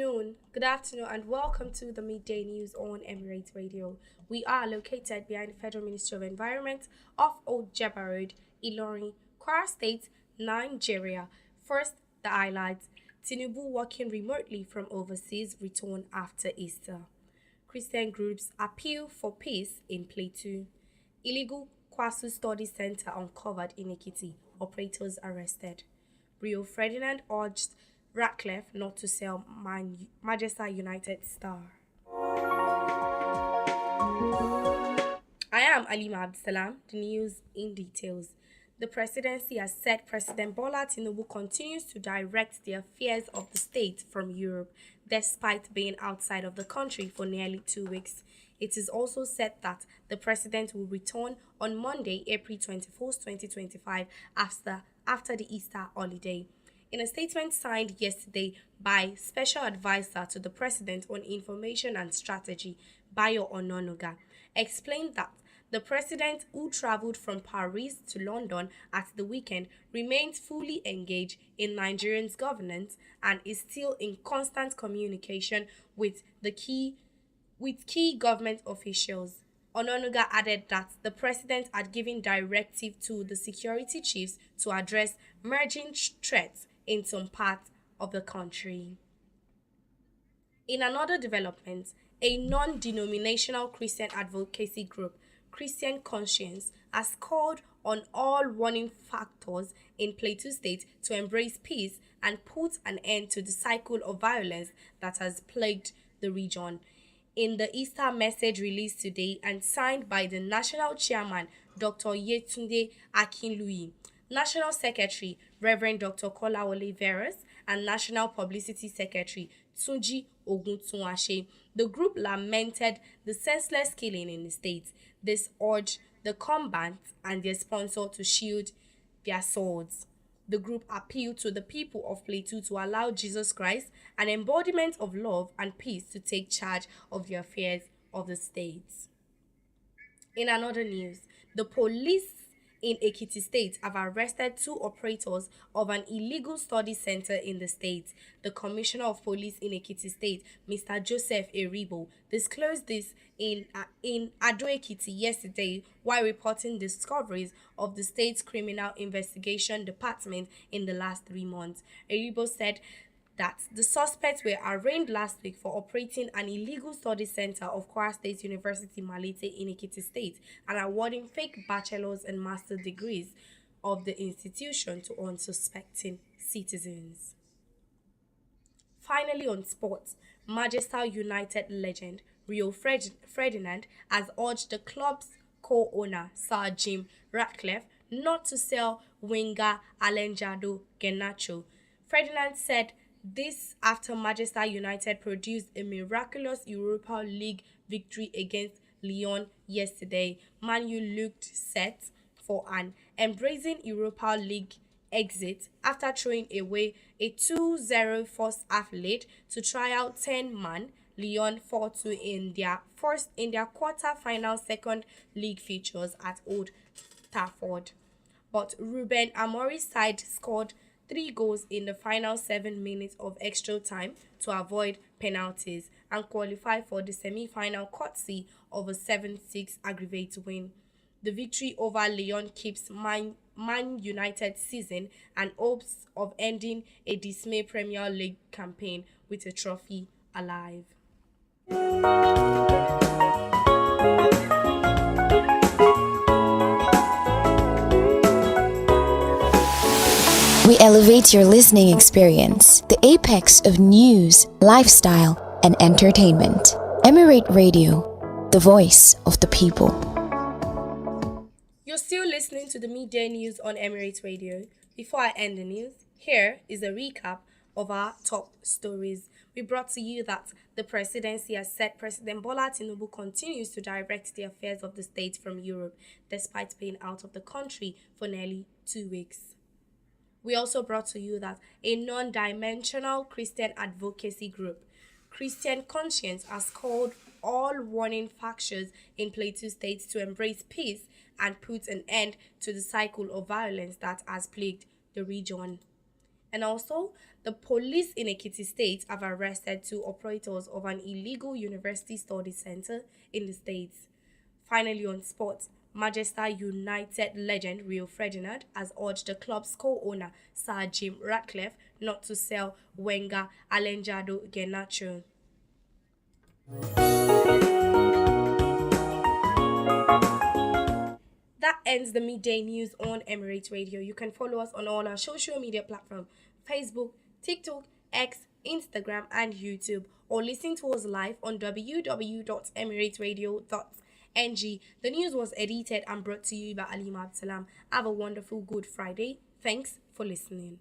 Good afternoon, and welcome to the midday news on Emirate Radio. We are located behind the Federal Ministry of Environment off Ojeba Road, Ilorin, Kwara State, Nigeria. First, the highlights. Tinubu working remotely from overseas return after Easter. Christian groups appeal for peace in Plateau. Illegal Kwasu Study Center uncovered in Ekiti. Operators arrested. Rio Ferdinand urged Ratcliffe not to sell Manchester United star. I am Alima Absalam. The news in details. The presidency has said President Bola Tinubu continues to direct the affairs of the state from Europe, despite being outside of the country for nearly 2 weeks. It is also said that the president will return on Monday, April 24th, 2025, after the Easter holiday. In a statement signed yesterday by Special Advisor to the President on Information and Strategy, Bayo Ononuga, explained that the president, who traveled from Paris to London at the weekend, remains fully engaged in Nigerians' governance and is still in constant communication with key government officials. Ononuga added that the president had given directive to the security chiefs to address emerging threats in some parts of the country. In another development, a non-denominational Christian advocacy group, Christian Conscience, has called on all warning factors in Plateau State to embrace peace and put an end to the cycle of violence that has plagued the region. In the Easter message released today and signed by the National Chairman, Dr. Yetunde Akinluyi, National Secretary, Reverend Dr. Kolawole Veras, and National Publicity Secretary, Tunji Oguntunwase, the group lamented the senseless killing in the state. This urged the combatants and their sponsor to shield their swords. The group appealed to the people of Plateau to allow Jesus Christ, an embodiment of love and peace, to take charge of the affairs of the state. In another news, the police in Ekiti State have arrested 2 operators of an illegal study center in the state. The Commissioner of Police in Ekiti State, Mr. Joseph Eribo, disclosed this in Ado Ekiti yesterday while reporting discoveries of the state's Criminal Investigation Department in the last 3 months. Eribo said that the suspects were arraigned last week for operating an illegal study center of Kwara State University Malete in Ekiti State and awarding fake bachelor's and master's degrees of the institution to unsuspecting citizens. Finally, on sports, Manchester United legend Rio Ferdinand has urged the club's co-owner Sir Jim Ratcliffe not to sell winger Alenjado Garnacho. Ferdinand said this after Manchester United produced a miraculous Europa League victory against Lyon yesterday. Man U looked set for an embracing Europa League exit after throwing away a 2-0 first half lead to try out 10-man Lyon 4-2 in their quarter-final second league features at Old Trafford. But Ruben Amorim's side scored 3 goals in the final 7 minutes of extra time to avoid penalties and qualify for the semi-final courtesy of a 7-6 aggregate win. The victory over Lyon keeps Man United's season and hopes of ending a dismal Premier League campaign with a trophy alive. We elevate your listening experience, the apex of news, lifestyle, and entertainment. Emirate Radio, the voice of the people. You're still listening to the midday news on Emirate Radio. Before I end the news, here is a recap of our top stories. We brought to you that the presidency has said President Bola Tinubu continues to direct the affairs of the state from Europe, despite being out of the country for nearly 2 weeks. We also brought to you that a non-dimensional Christian advocacy group, Christian Conscience, has called all warning factions in Plateau State to embrace peace and put an end to the cycle of violence that has plagued the region. And also, the police in Ekiti State have arrested two operators of an illegal university study center in the states. Finally, on sports, Manchester United legend Rio Ferdinand has urged the club's co-owner Sir Jim Ratcliffe not to sell Wenger Alenjado Garnacho. That ends the midday news on Emirate Radio. You can follow us on all our social media platforms: Facebook, TikTok, X, Instagram, and YouTube, or listen to us live on www.emirateradio.ng. The news was edited and brought to you by Alima Absalam. Have a wonderful Good Friday. Thanks for listening.